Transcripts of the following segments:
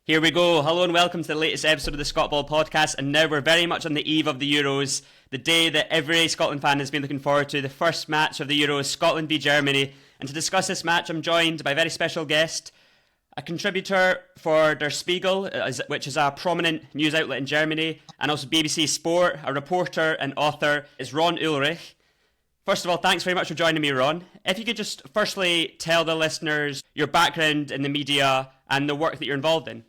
Here we go. Hello and welcome to the latest episode of the Scotball podcast. And now we're very much on the eve of the Euros, the day that every Scotland fan has been looking forward to, the first match of the Euros, Scotland v Germany. And to discuss this match, I'm joined by a very special guest, a contributor for Der Spiegel, which is a prominent news outlet in Germany, and also BBC Sport, a reporter and author, is Ron Ulrich. First of all, thanks very much for joining me, Ron. If you could just firstly tell the listeners your background in the media and the work that you're involved in.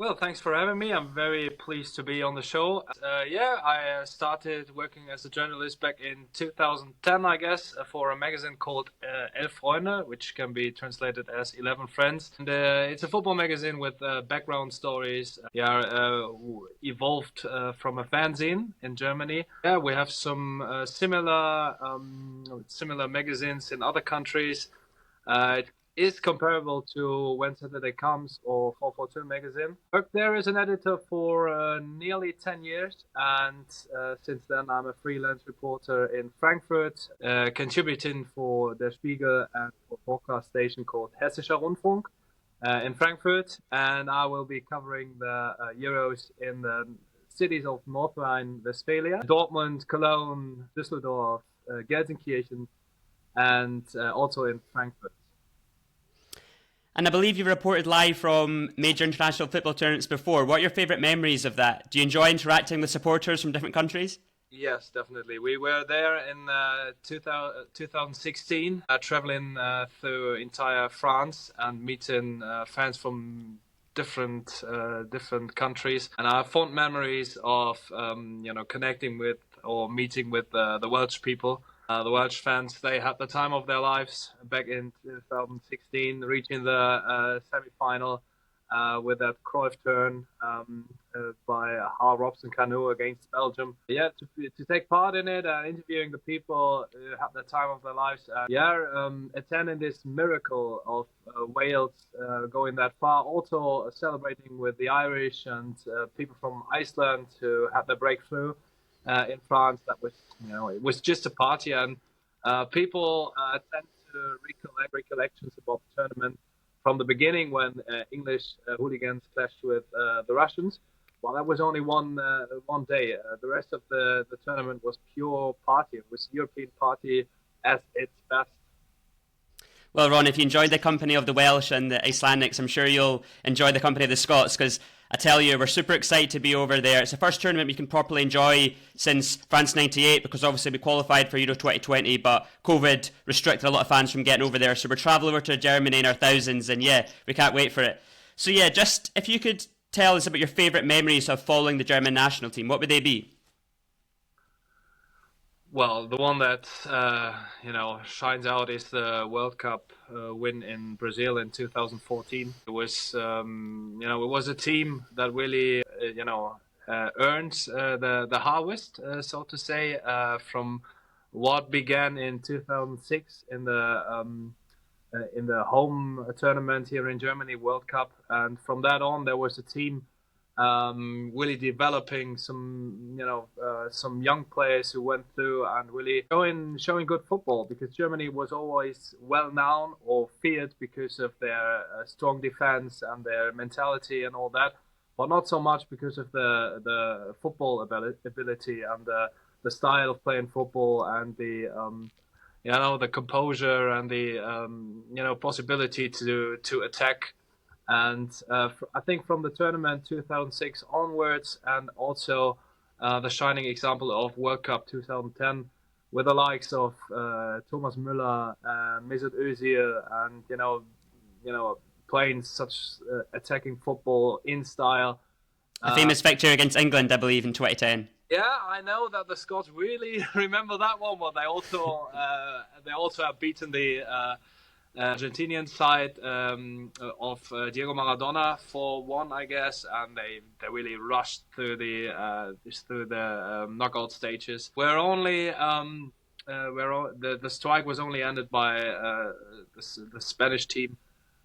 Well, thanks for having me. I'm very pleased to be on the show. I started working as a journalist back in 2010, I guess, for a magazine called Elf Freunde, which can be translated as 11 Friends. And it's a football magazine with background stories. Evolved from a fanzine in Germany. Yeah, we have some similar magazines in other countries. It is comparable to When Saturday Comes or 442 magazine. Worked there as an editor for nearly 10 years, and since then I'm a freelance reporter in Frankfurt, contributing for Der Spiegel and for a broadcast station called Hessischer Rundfunk in Frankfurt, and I will be covering the Euros in the cities of North Rhine-Westphalia, Dortmund, Cologne, Düsseldorf, Gelsenkirchen, and also in Frankfurt. And I believe you've reported live from major international football tournaments before. What are your favourite memories of that? Do you enjoy interacting with supporters from different countries? Yes, definitely. We were there in 2016, traveling through entire France and meeting fans from different countries. And I have fond memories of connecting with or meeting with the Welsh people. The Welsh fans, they had the time of their lives back in 2016, reaching the semi-final with that Cruyff turn by Hal Robson-Kanu against Belgium. Yeah, to take part in it, interviewing the people who had the time of their lives. Attending this miracle of Wales going that far. Also celebrating with the Irish and people from Iceland who had their breakthrough. In France, that was, it was just a party, and people tend to recollect recollections about the tournament from the beginning when English hooligans clashed with the Russians. Well, that was only one day. The rest of the tournament was pure party. It was European party at its best. Well, Ron, if you enjoyed the company of the Welsh and the Icelandics, I'm sure you'll enjoy the company of the Scots, because I tell you, we're super excited to be over there. It's the first tournament we can properly enjoy since France 98, because obviously we qualified for Euro 2020, but COVID restricted a lot of fans from getting over there. So we're travelling over to Germany in our thousands, and yeah, we can't wait for it. So yeah, just if you could tell us about your favourite memories of following the German national team, what would they be? Well, the one that shines out is the World Cup win in Brazil in 2014. It was it was a team that really earned the harvest, so to say, from what began in 2006 in the home tournament here in Germany, World Cup, and from that on there was a team really developing some young players who went through and really showing good football, because Germany was always well known or feared because of their strong defense and their mentality and all that, but not so much because of the football ability and the style of playing football and the composure and the possibility to attack. And I think from the tournament 2006 onwards, and also the shining example of World Cup 2010, with the likes of Thomas Müller and Mesut Özil, and playing such attacking football in style. A famous victory against England, I believe, in 2010. Yeah, I know that the Scots really remember that one, but they also have beaten the Argentinian side of Diego Maradona 4-1, I guess, and they really rushed through the knockout stages. The strike was only ended by the Spanish team,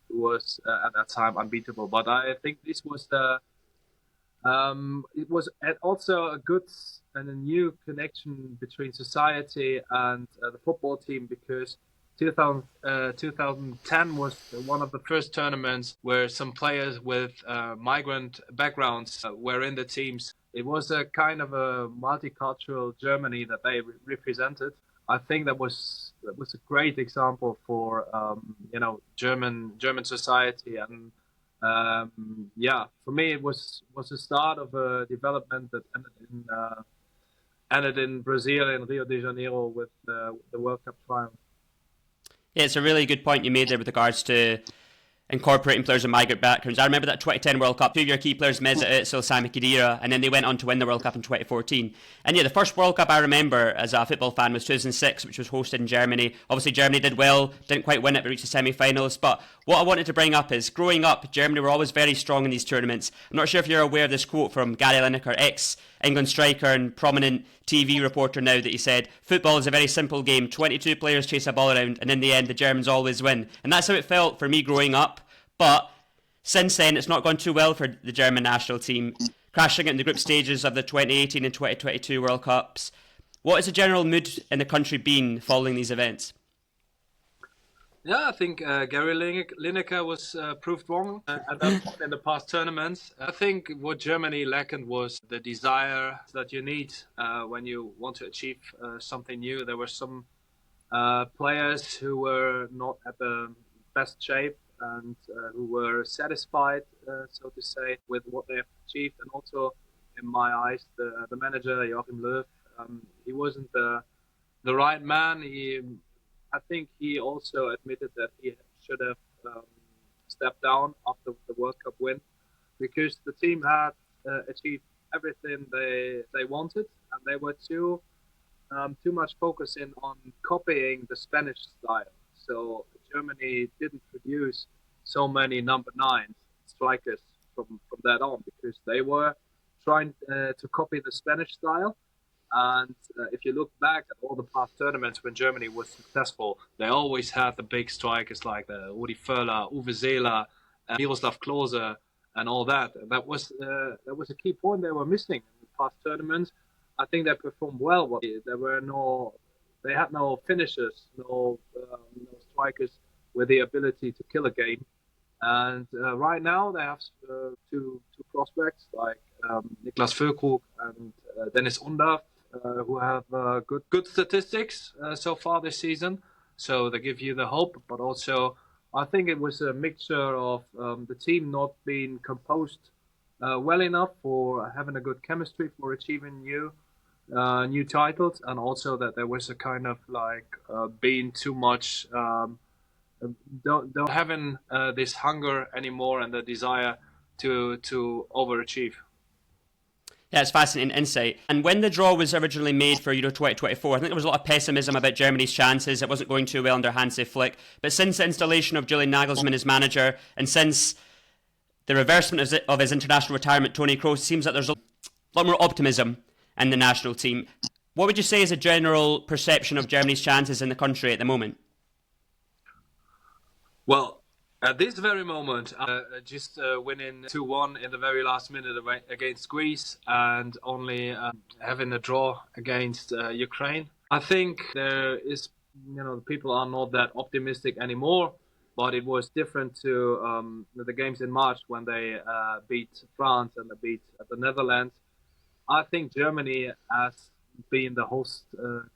who was at that time unbeatable. But I think this was it was also a good and a new connection between society and the football team, because 2010 was one of the first tournaments where some players with migrant backgrounds were in the teams. It was a kind of a multicultural Germany that they represented. I think that was a great example for German society, and for me it was the start of a development that ended in Brazil, in Rio de Janeiro, with the World Cup triumph. Yeah, it's a really good point you made there with regards to incorporating players with migrant backgrounds. I remember that 2010 World Cup, two of your key players, Mesut Özil, Sami Khedira, and then they went on to win the World Cup in 2014. And yeah, the first World Cup I remember as a football fan was 2006, which was hosted in Germany. Obviously, Germany did well, didn't quite win it, but reached the semi-finals. But what I wanted to bring up is, growing up, Germany were always very strong in these tournaments. I'm not sure if you're aware of this quote from Gary Lineker, ex-England striker and prominent TV reporter now, that he said, "Football is a very simple game. 22 players chase a ball around, and in the end, the Germans always win." And that's how it felt for me growing up. But since then, it's not gone too well for the German national team, crashing in the group stages of the 2018 and 2022 World Cups. What has the general mood in the country been following these events? Yeah, I think Gary Lineker was proved wrong at that point in the past tournaments. I think what Germany lacked was the desire that you need when you want to achieve something new. There were some players who were not at the best shape and who were satisfied, so to say, with what they have achieved. And also, in my eyes, the manager, Joachim Löw, he wasn't the right man. I think he also admitted that he should have stepped down after the World Cup win, because the team had achieved everything they wanted, and they were too much focusing on copying the Spanish style. So Germany didn't produce so many number 9 strikers from that on, because they were trying to copy the Spanish style. And if you look back at all the past tournaments when Germany was successful, they always had the big strikers like Rudi Völler, Uwe Seeler, Miroslav Klose, and all that. That was a key point they were missing in the past tournaments. I think they performed well. But they had no finishers, no strikers with the ability to kill a game. And right now they have two prospects like Niklas Füllkrug and Dennis Undav, who have good statistics so far this season. So they give you the hope, but also I think it was a mixture of the team not being composed well enough for having a good chemistry for achieving new titles, and also that there was a kind of like being too much, don't having this hunger anymore and the desire to overachieve. Yeah, it's fascinating insight. And when the draw was originally made for Euro 2024, I think there was a lot of pessimism about Germany's chances. It wasn't going too well under Hansi Flick. But since the installation of Julian Nagelsmann as manager, and since the reversement of his international retirement, Toni Kroos, it seems that there's a lot more optimism in the national team. What would you say is a general perception of Germany's chances in the country at the moment? Well, at this very moment, just winning 2-1 in the very last minute against Greece, and only having a draw against Ukraine. I think there is, people are not that optimistic anymore, but it was different to the games in March when they beat France and they beat the Netherlands. I think Germany, as being the host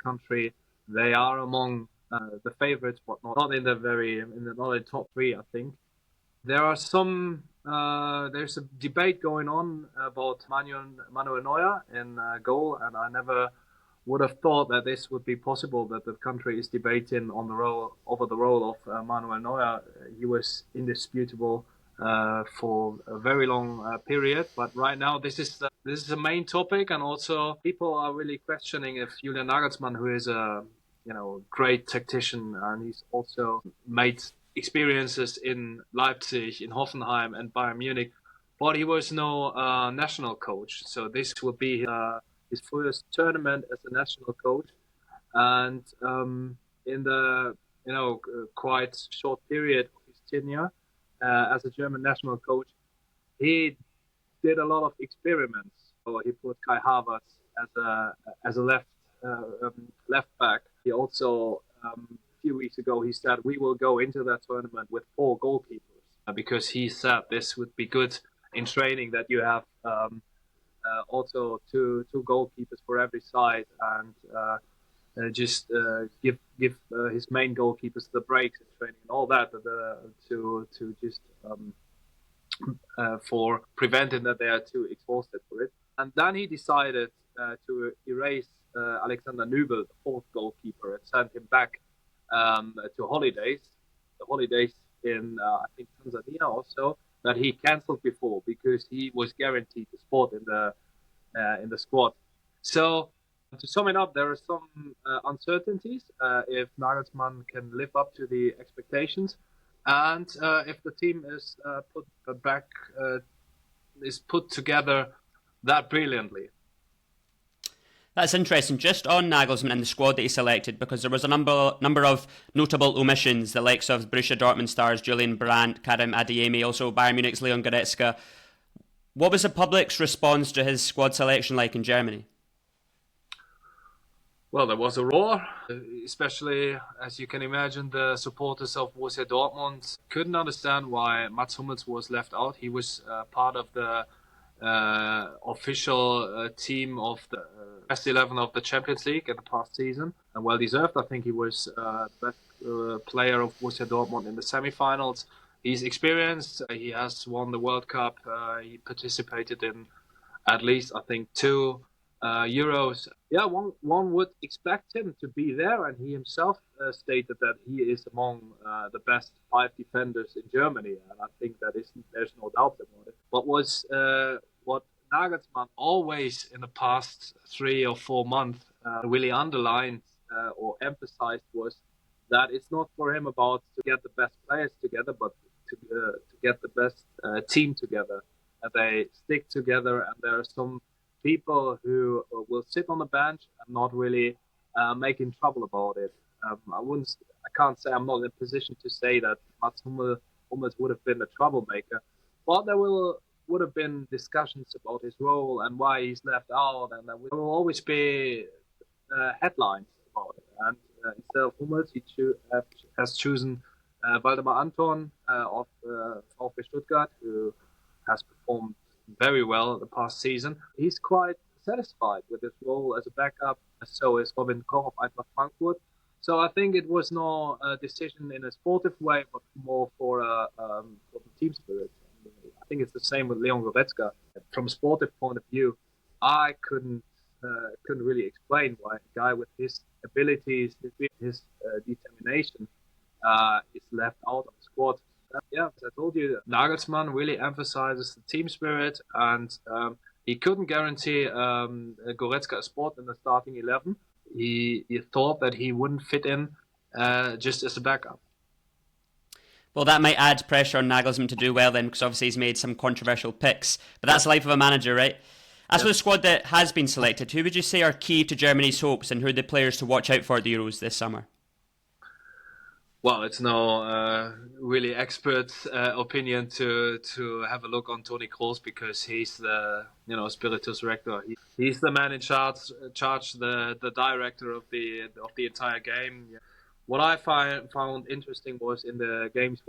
country, they are among the favorites, but not in the top 3. I think there are there's a debate going on about Manuel Neuer in goal, and I never would have thought that this would be possible, that the country is debating over the role of Manuel Neuer. He was indisputable for a very long period, but right now this is the main topic, and also people are really questioning if Julian Nagelsmann, who is a great tactician, and he's also made experiences in Leipzig, in Hoffenheim, and Bayern Munich, but he was no national coach. So this will be his first tournament as a national coach, and in the quite short period of his tenure as a German national coach, he did a lot of experiments. So he put Kai Havertz as a left back. He also few weeks ago, he said we will go into that tournament with 4 goalkeepers because he said this would be good in training that you have also two goalkeepers for every side and just give his main goalkeepers the breaks in training and all that to just for preventing that they are too exhausted for it. And then he decided to erase Alexander Nübel, the 4th goalkeeper, and send him back to holidays. The holidays in I think Tanzania also that he cancelled before because he was guaranteed the spot in the squad. So to sum it up, there are some uncertainties if Nagelsmann can live up to the expectations, and if the team is put together that brilliantly. That's interesting. Just on Nagelsmann and the squad that he selected, because there was a number of notable omissions, the likes of Borussia Dortmund stars Julian Brandt, Karim Adeyemi, also Bayern Munich's Leon Goretzka. What was the public's response to his squad selection like in Germany? Well, there was a roar, especially, as you can imagine, the supporters of Borussia Dortmund couldn't understand why Mats Hummels was left out. He was part of the official team of the best 11 of the Champions League in the past season, and well deserved. I think he was the best player of Borussia Dortmund in the semi-finals. He's experienced. He has won the World Cup. He participated in at least, I think, 2 Euros. Yeah, one would expect him to be there, and he himself stated that he is among the best 5 defenders in Germany, and I think there's no doubt about it. What Nagelsmann always in the past 3 or 4 months really underlined or emphasized was that it's not for him about to get the best players together, but to get the best team together. And they stick together, and there are some people who will sit on the bench and not really making trouble about it. I can't say I'm not in a position to say that Mats Hummels would have been a troublemaker, but there would have been discussions about his role and why he's left out, and there will always be headlines about it. And instead of Hummels, he has chosen Waldemar Anton of VfB Stuttgart, who has performed very well the past season. He's quite satisfied with his role as a backup. So is Robin Koch of Eintracht Frankfurt. So I think it was no decision in a sportive way, but more for the team spirit. I think it's the same with Leon Goretzka. From a sportive point of view, I couldn't really explain why a guy with his abilities, his determination, is left out of the squad. Yeah, as I told you, Nagelsmann really emphasizes the team spirit, and he couldn't guarantee Goretzka a spot in the starting 11. He thought that he wouldn't fit in just as a backup. Well, that might add pressure on Nagelsmann to do well then, because obviously he's made some controversial picks. But that's the life of a manager, right? As for the squad that has been selected, who would you say are key to Germany's hopes, and who are the players to watch out for at the Euros this summer? Well, it's no really expert opinion to have a look on Toni Kroos, because he's the spiritus rector. He's the man in charge, the director of the entire game. What I found interesting was in the games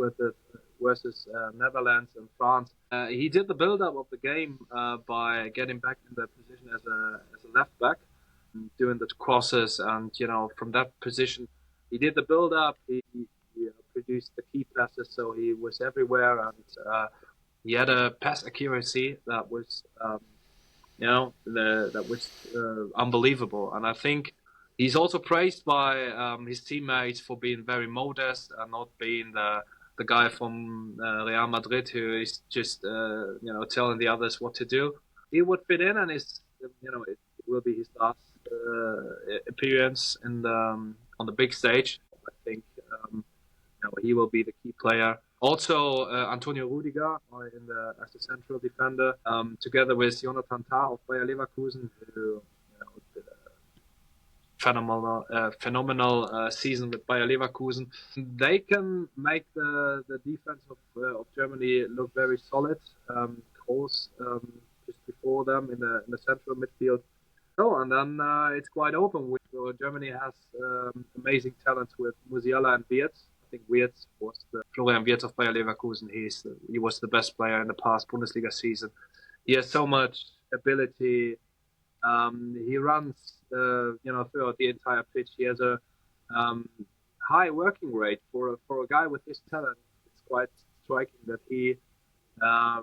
versus Netherlands and France, he did the build-up of the game by getting back in the position as a left back, doing the crosses, and from that position he did the build-up. He produced the key passes, so he was everywhere, and he had a pass accuracy that was unbelievable. And I think he's also praised by his teammates for being very modest and not being the guy from Real Madrid who is just telling the others what to do. He would fit in, and it will be his last appearance on the big stage. I think he will be the key player. Also, Antonio Rudiger as the central defender, together with Jonathan Tah of Bayer Leverkusen, who did a phenomenal season with Bayer Leverkusen. They can make the defense of Germany look very solid. Kroos just before them in the central midfield. So, and then it's quite open. Germany has amazing talent with Musiala and Wirtz. I think Wirtz was the Florian Wirtz of Bayer Leverkusen. He was the best player in the past Bundesliga season. He has so much ability. He runs, throughout the entire pitch. He has a high working rate for a guy with his talent. It's quite striking that he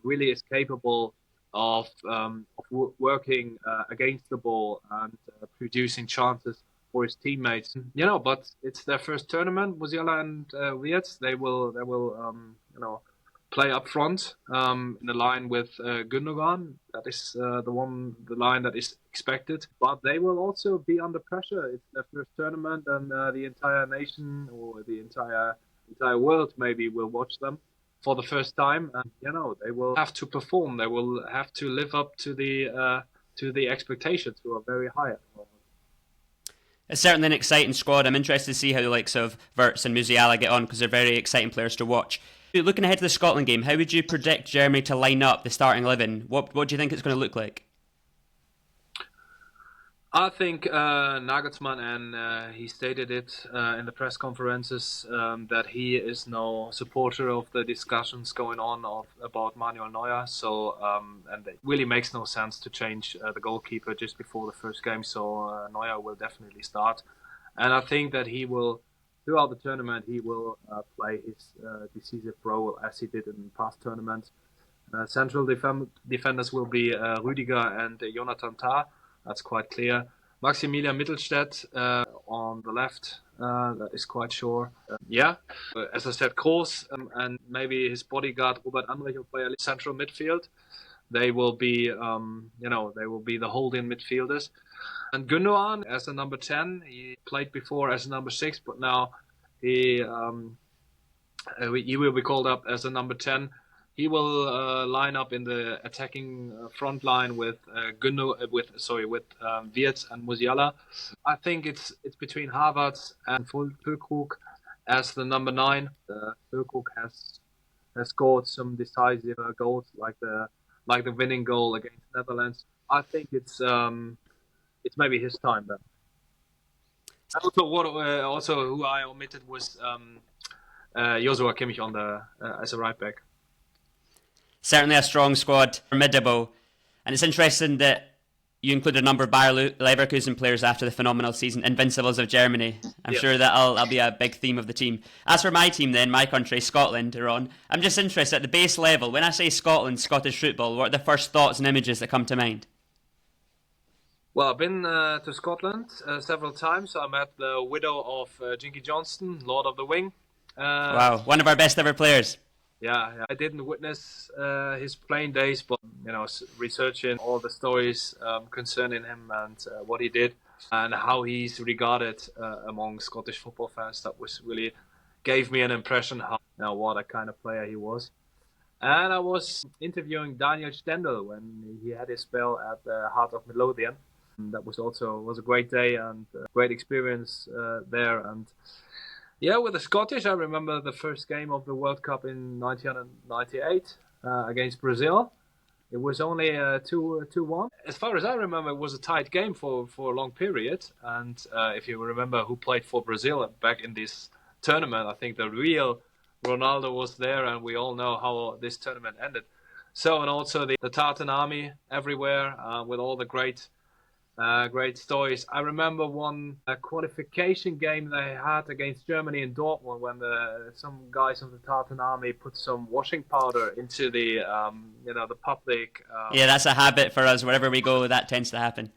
really is capable of working against the ball and producing chances for his teammates. But it's their first tournament. Musiala and Wirtz, they will play up front in the line with Gundogan. That is the line that is expected. But they will also be under pressure. It's their first tournament, and the entire nation or the entire world maybe will watch them for the first time. And they will have to perform. They will have to live up to the expectations, who are very high at the moment. It's certainly an exciting squad. I'm interested to see how the likes of Wirtz and Musiala get on, because they're very exciting players to watch. Looking ahead to the Scotland game, how would you predict Germany to line up the starting 11? What do you think it's going to look like? I think Nagelsmann, and he stated it in the press conferences, that he is no supporter of the discussions going on about Manuel Neuer. So, and it really makes no sense to change the goalkeeper just before the first game. So Neuer will definitely start, and I think that he will. Throughout the tournament, he will play his decisive role as he did in past tournaments. Central defenders will be Rüdiger and Jonathan Tah. That's quite clear. Maximilian Mittelstädt on the left, that is quite sure. As I said, Kroos and maybe his bodyguard Robert Andrich of Bayer central midfield. They will be, they will be the holding midfielders. And Gundogan as a number 10, he played before as a number 6, but now he will be called up as a number 10. He will line up in the attacking front line with Wirtz and Musiala. I think it's between Havertz and Füllkrug as the number 9. Füllkrug has scored some decisive goals, like the winning goal against Netherlands. I think it's maybe his time then. Also, who I omitted was Joshua Kimmich on the as a right back. Certainly a strong squad, formidable, and it's interesting that you include a number of Bayer Leverkusen players after the phenomenal season, Invincibles of Germany. I'm sure that'll be a big theme of the team. As for my team then, my country, Scotland, Ron, I'm just interested at the base level. When I say Scotland, Scottish football, what are the first thoughts and images that come to mind? Well, I've been to Scotland several times. I met the widow of Jinky Johnstone, Lord of the Wing. Wow, one of our best ever players. Yeah, I didn't witness his playing days, but researching all the stories concerning him and what he did and how he's regarded among Scottish football fans, that was really gave me an impression what a kind of player he was. And I was interviewing Daniel Stendel when he had his spell at the Heart of Midlothian. And that was a great day and a great experience there. And with the Scottish, I remember the first game of the World Cup in 1998 against Brazil. It was only 2-1. As far as I remember, it was a tight game for a long period. And if you remember who played for Brazil back in this tournament, I think the real Ronaldo was there, and we all know how this tournament ended. So, and also the Tartan Army everywhere with all the great stories. I remember one qualification game they had against Germany in Dortmund when some guys of the Tartan Army put some washing powder into the public. That's a habit for us. Wherever we go, that tends to happen.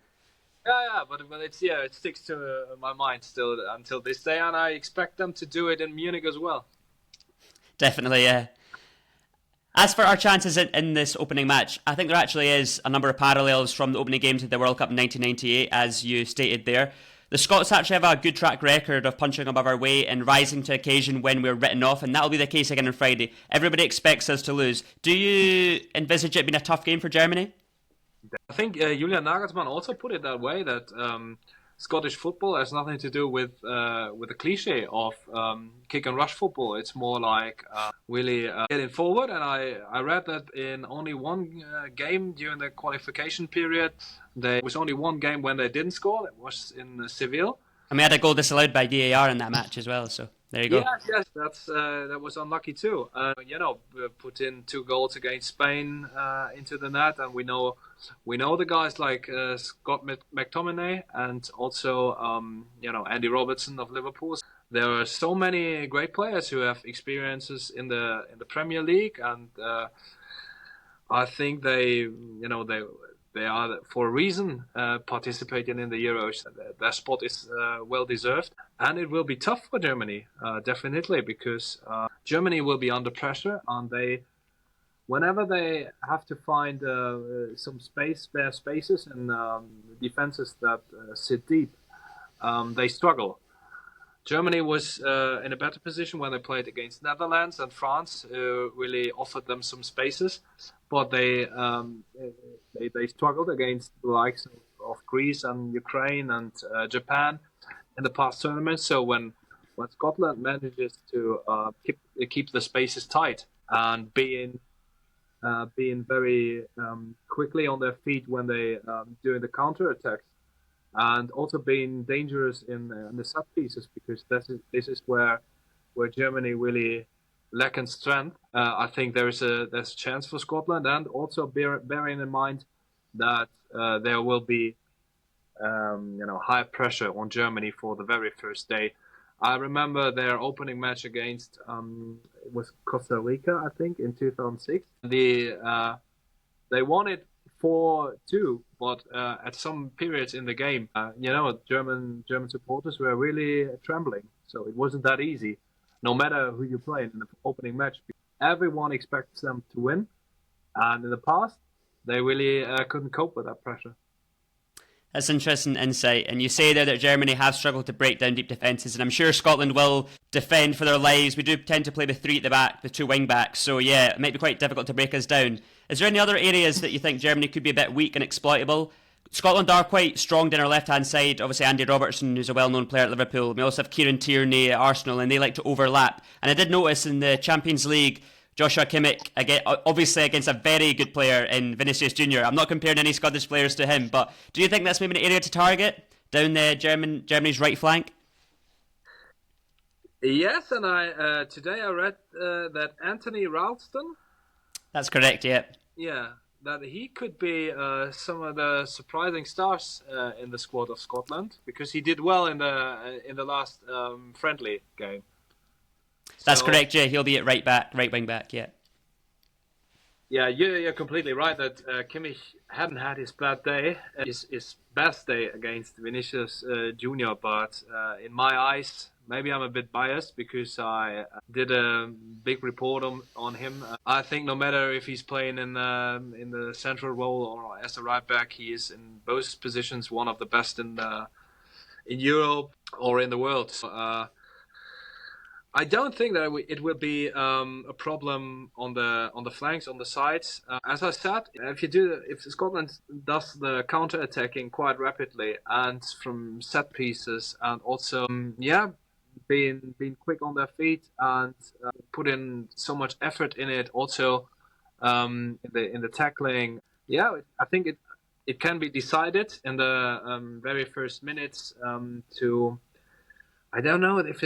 But it sticks to my mind still until this day, and I expect them to do it in Munich as well. Definitely, yeah. As for our chances in this opening match, I think there actually is a number of parallels from the opening games of the World Cup in 1998, as you stated there. The Scots actually have a good track record of punching above our weight and rising to occasion when we're written off, and that'll be the case again on Friday. Everybody expects us to lose. Do you envisage it being a tough game for Germany? I think Julian Nagelsmann also put it that way, that Scottish football has nothing to do with the cliche of kick and rush football. It's more like really getting forward. And I read that in only one game during the qualification period, there was only one game when they didn't score. It was in Seville. And we had a goal disallowed by VAR in that match as well, so there you go. Yes, that was unlucky too. Put in 2 goals against Spain into the net, and we know the guys like Scott McTominay and also Andy Robertson of Liverpool. There are so many great players who have experiences in the Premier League, and I think they are for a reason participating in the Euros. Their spot is well deserved, and it will be tough for Germany, definitely, because Germany will be under pressure, and whenever they have to find some spare spaces and defenses that sit deep, they struggle. Germany was in a better position when they played against Netherlands, and France really offered them some spaces, but they struggled against the likes of Greece and Ukraine and Japan in the past tournaments. So when Scotland manages to keep the spaces tight and being very quickly on their feet when they doing the counter attacks, and also being dangerous in the set pieces, because this is where Germany really lack in strength. I think there's a chance for Scotland, and also bearing in mind that there will be high pressure on Germany for the very first day. I remember their opening match against it was Costa Rica, I think, in 2006. They won it 4-2, but at some periods in the game, German supporters were really trembling. So it wasn't that easy, no matter who you play in the opening match. Everyone expects them to win, and in the past, they really couldn't cope with that pressure. That's interesting insight. And you say there that Germany have struggled to break down deep defences, and I'm sure Scotland will defend for their lives. We do tend to play with 3 at the back, with 2 wing backs, so yeah, it might be quite difficult to break us down. Is there any other areas that you think Germany could be a bit weak and exploitable? Scotland are quite strong down our left-hand side. Obviously, Andy Robertson, who's a well-known player at Liverpool. We also have Kieran Tierney at Arsenal, and they like to overlap. And I did notice in the Champions League, Joshua Kimmich, obviously against a very good player in Vinicius Junior. I'm not comparing any Scottish players to him, but do you think that's maybe an area to target down the Germany's right flank? Yes, and today I read that Anthony Ralston. That's correct, yeah. Yeah, that he could be some of the surprising stars in the squad of Scotland, because he did well in the last friendly game. That's correct, yeah. He'll be at right wing back, yeah. Yeah, you're completely right that Kimmich hadn't had his bad day, his best day against Vinicius Junior. But in my eyes, maybe I'm a bit biased because I did a big report on him. I think no matter if he's playing in the central role or as a right back, he is in both positions one of the best in Europe or in the world. So, I don't think that it will be a problem on the flanks, on the sides. As I said, if Scotland does the counter attacking quite rapidly and from set pieces, and also being quick on their feet and put in so much effort in it, also in the tackling, I think it can be decided in the very first minutes to. I don't know if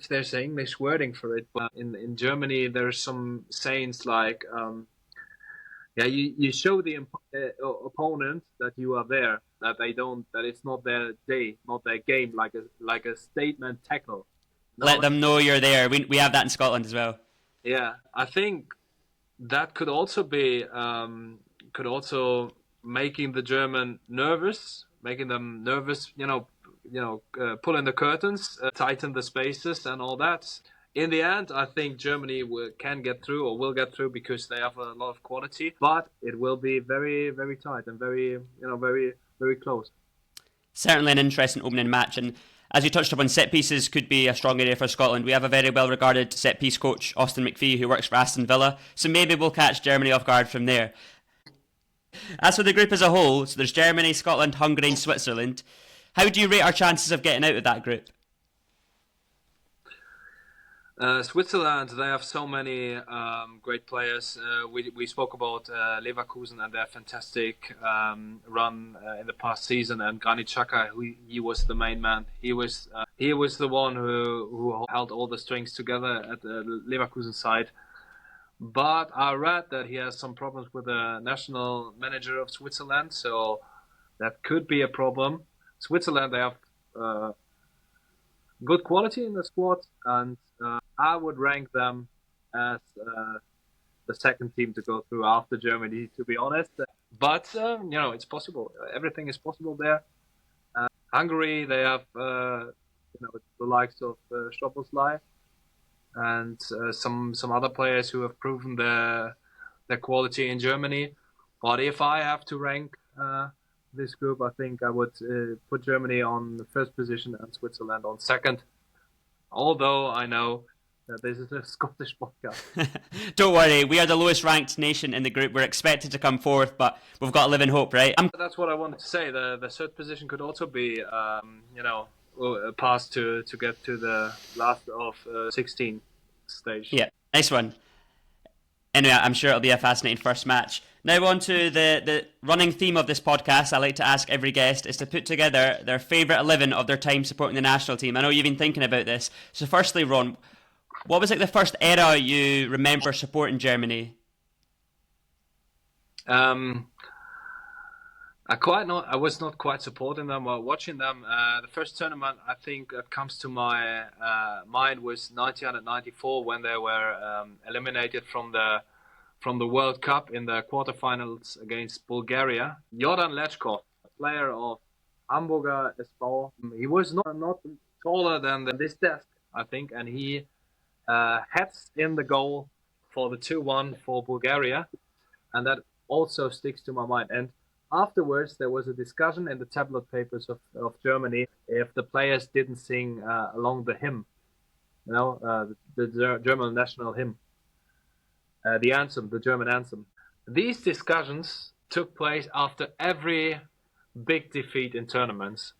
there's an English wording for it, but in Germany there's some sayings like, you show the opponent that you are there, that it's not their day, not their game, like a statement tackle. No, let them know you're there. We have that in Scotland as well. Yeah, I think that could also be making the German nervous, pull in the curtains, tighten the spaces and all that. In the end, I think Germany can get through or will get through because they have a lot of quality, but it will be very, very tight and very, very, very close. Certainly an interesting opening match, and as you touched upon, set pieces could be a strong area for Scotland. We have a very well regarded set piece coach, Austin McPhee, who works for Aston Villa, so maybe we'll catch Germany off guard from there. As for the group as a whole, so there's Germany, Scotland, Hungary and Switzerland. How do you rate our chances of getting out of that group? Switzerland, they have so many great players. We spoke about Leverkusen and their fantastic run in the past season, and Granit Xhaka, he was the main man. He was the one who held all the strings together at the Leverkusen side. But I read that he has some problems with the national manager of Switzerland, so that could be a problem. Switzerland, they have good quality in the squad, and I would rank them as the second team to go through after Germany, to be honest. But it's possible. Everything is possible there. Hungary, they have the likes of Szoboszlai and some other players who have proven their quality in Germany. But if I have to rank this group, I think I would put Germany on the first position and Switzerland on second. Although I know that this is a Scottish podcast. Don't worry, we are the lowest ranked nation in the group. We're expected to come fourth, but we've got to live in hope, right? That's what I wanted to say. The third position could also be, a pass to get to the last of 16 stage. Yeah, nice one. Anyway, I'm sure it'll be a fascinating first match. Now on to the running theme of this podcast. I like to ask every guest is to put together their favourite 11 of their time supporting the national team. I know you've been thinking about this. So firstly, Ron, what was like the first era you remember supporting Germany? I was not quite supporting them or watching them. The first tournament I think that comes to my mind was 1994 when they were eliminated from the World Cup in the quarterfinals against Bulgaria. Jordan Lechkov, a player of Hamburger SV, he was not taller than this desk, I think, and he heads in the goal for the 2-1 for Bulgaria, and that also sticks to my mind. And afterwards, there was a discussion in the tabloid papers of Germany if the players didn't sing along the hymn, the German national hymn, the anthem, the German anthem. These discussions took place after every big defeat in tournaments.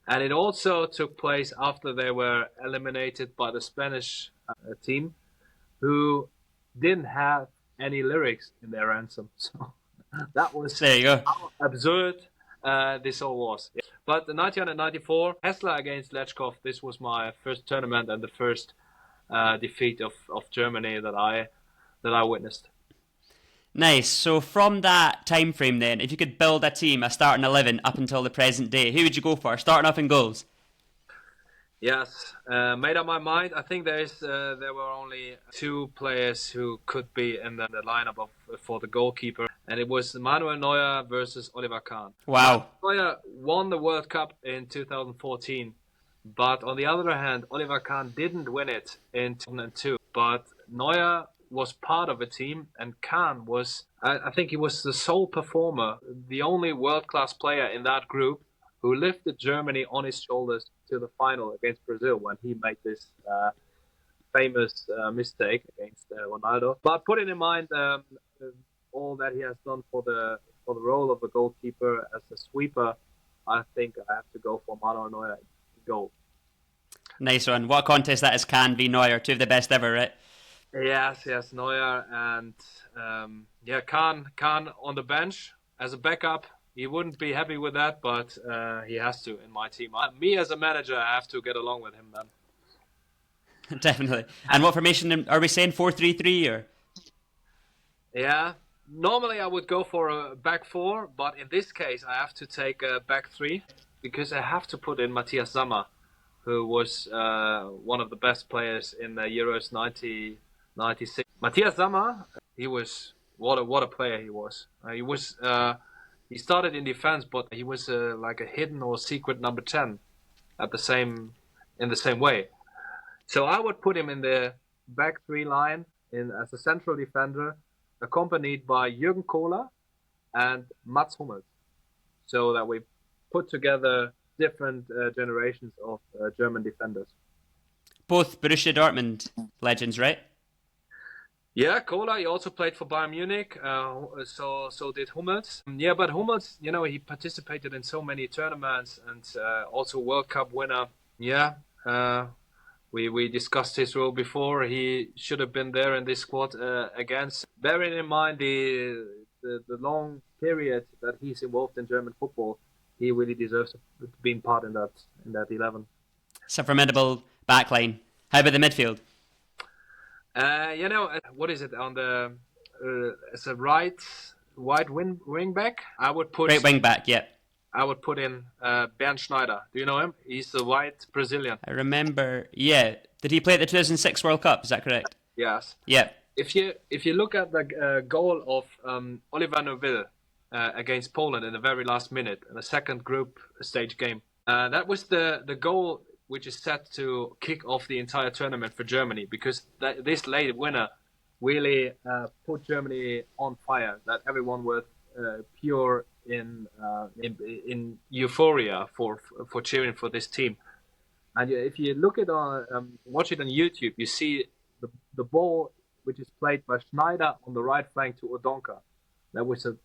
And it also took place after they were eliminated by the Spanish team, who didn't have any lyrics in their anthem. So that was there you go. How absurd this all was. But the 1994 Hessler against Lechkov, this was my first tournament and the first defeat of Germany that I witnessed. Nice. So from that time frame then, if you could build a team, a starting 11 up until the present day, who would you go for, starting off in goals? Yes, made up my mind. I think there were only two players who could be in the lineup for the goalkeeper, and it was Manuel Neuer versus Oliver Kahn. Wow. Neuer won the World Cup in 2014, but on the other hand, Oliver Kahn didn't win it in 2002. But Neuer was part of a team, and Kahn was, I think he was the sole performer, the only world-class player in that group who lifted Germany on his shoulders to the final against Brazil when he made this famous mistake against Ronaldo. But putting in mind all that he has done for the role of a goalkeeper as a sweeper, I think I have to go for Manuel Neuer in goal. Nice one. What a contest that is, Kahn v Neuer, two of the best ever, right? Yes, Neuer and Kahn on the bench as a backup. He wouldn't be happy with that, but he has to in my team. Me as a manager, I have to get along with him then. Definitely. And what formation are we saying? 4-3-3 or? Yeah, normally I would go for a back four, but in this case I have to take a back three because I have to put in Matthias Sammer, who was one of the best players in the Euros 1996. Matthias Sammer, he was what a player he was. He started in defense, but he was like a hidden or secret number 10 in the same way. So I would put him in the back three line as a central defender, accompanied by Jürgen Kohler and Mats Hummels, so that we put together different generations of German defenders. Both Borussia Dortmund legends, right? Yeah, Kola, he also played for Bayern Munich, so did Hummels. Yeah, but Hummels, he participated in so many tournaments and also World Cup winner. Yeah, we discussed his role before. He should have been there in this squad against. Bearing in mind the long period that he's involved in German football, he really deserves to be part in that 11. It's a formidable backline. How about the midfield? What is it on the as a right wing back? Right wing back, yeah. I would put in Bernd Schneider. Do you know him? He's the white Brazilian. I remember, yeah. Did he play at the 2006 World Cup? Is that correct? Yes. Yeah. If you look at the goal of Oliver Neuville against Poland in the very last minute in the second group stage game, that was the goal which is set to kick off the entire tournament for Germany, because this late winner really put Germany on fire. That everyone was pure in euphoria for cheering for this team. And if you look at watch it on YouTube, you see the ball which is played by Schneider on the right flank to Odonka. That was a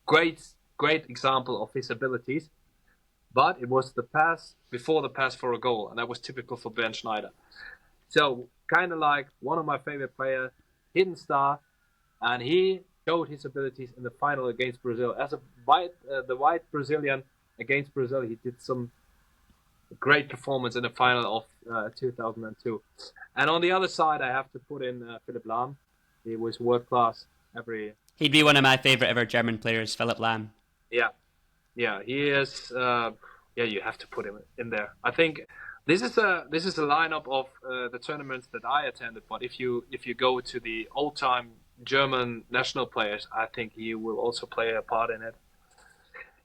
great example of his abilities. But it was the pass before the pass for a goal, and that was typical for Bernd Schneider. So kind of like one of my favorite players, hidden star, and he showed his abilities in the final against Brazil. As the white Brazilian against Brazil, he did some great performance in the final of 2002. And on the other side, I have to put in Philipp Lahm. He was world class He'd be one of my favourite ever German players, Philipp Lahm. Yeah, he is. You have to put him in there. I think this is a lineup of the tournaments that I attended. But if you go to the all-time German national players, I think he will also play a part in it.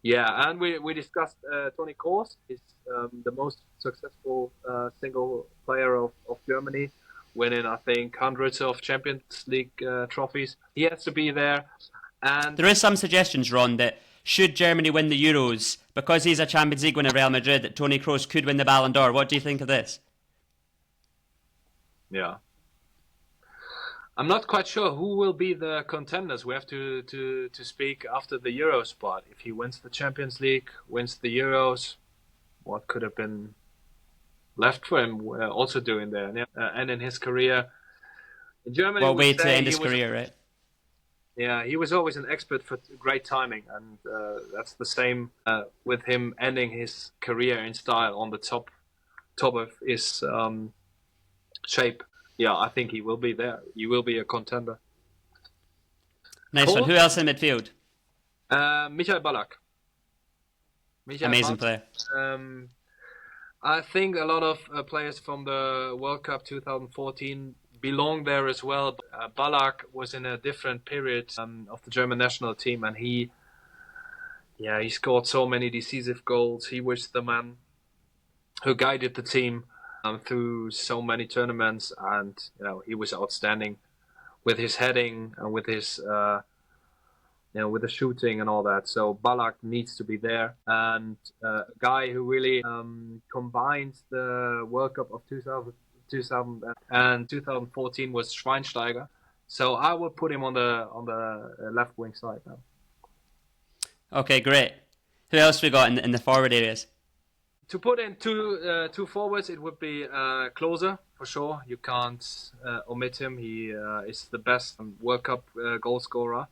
Yeah, and we discussed Toni Kroos. He's the most successful single player of Germany, winning, I think, hundreds of Champions League trophies. He has to be there. And there is some suggestions, Ron, that should Germany win the Euros, because he's a Champions League winner, Real Madrid, that Toni Kroos could win the Ballon d'Or. What do you think of this? Yeah. I'm not quite sure who will be the contenders. We have to speak after the Euros, but if he wins the Champions League, wins the Euros, what could have been left for him also doing there? And in his career in Germany, well, way to end his career, right? Yeah, he was always an expert for great timing, and that's the same with him ending his career in style on the top of his shape. Yeah, I think he will be there. He will be a contender. Nice one. Who else in midfield? Michael Ballack. Amazing player. I think a lot of players from the World Cup 2014 belong there as well. Ballack was in a different period of the German national team, and he scored so many decisive goals. He was the man who guided the team through so many tournaments, and he was outstanding with his heading and with his with the shooting and all that. So Ballack needs to be there, and a guy who really combines the World Cup of 2000 and 2014 was Schweinsteiger. So I will put him on the left wing side now. Okay, great. Who else we got in the forward areas? To put in two forwards, it would be Klose for sure. You can't omit him. He is the best World Cup goal scorer.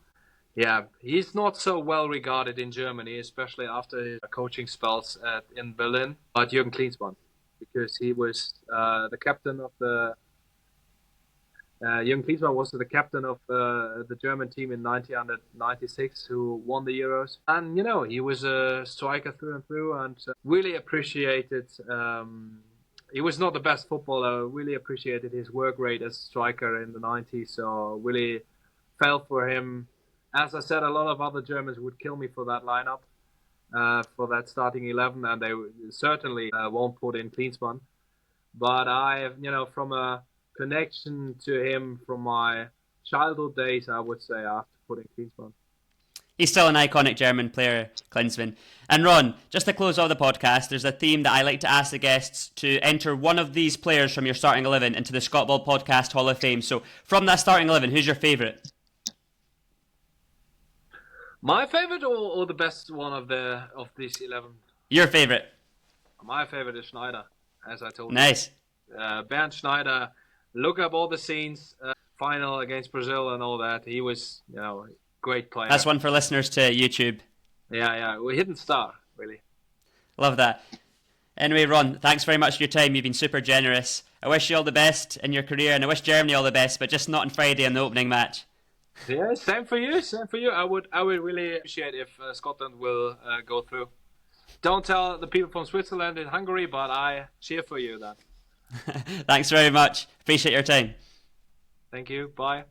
Yeah, he's not so well regarded in Germany, especially after his coaching spells in Berlin. But Jürgen Klinsmann, because he was the captain of the. Jürgen Klinsmann was the captain of the German team in 1996, who won the Euros. And he was a striker through and through, and really appreciated. He was not the best footballer. Really appreciated his work rate as a striker in the 90s. So really felt for him. As I said, a lot of other Germans would kill me for that lineup, for that starting 11, and they certainly won't put in Klinsmann. But I have, from a connection to him from my childhood days, I would say I have to put in Klinsmann. He's still an iconic German player, Klinsmann. And Ron, just to close off the podcast, there's a theme that I like to ask the guests to enter one of these players from your starting 11 into the Scottball Podcast Hall of Fame. So from that starting 11, who's your favourite? My favourite or the best one of these 11? Your favourite. My favourite is Schneider, as I told Nice. you. Bernd Schneider, look up all the scenes, final against Brazil and all that. He was, great player. That's one for listeners to YouTube. Yeah. We're hidden star, really. Love that. Anyway, Ron, thanks very much for your time. You've been super generous. I wish you all the best in your career, and I wish Germany all the best, but just not on Friday in the opening match. Yeah, same for you. I would really appreciate if Scotland will go through. Don't tell the people from Switzerland and Hungary, but I cheer for you then. Thanks very much. Appreciate your time. Thank you. Bye.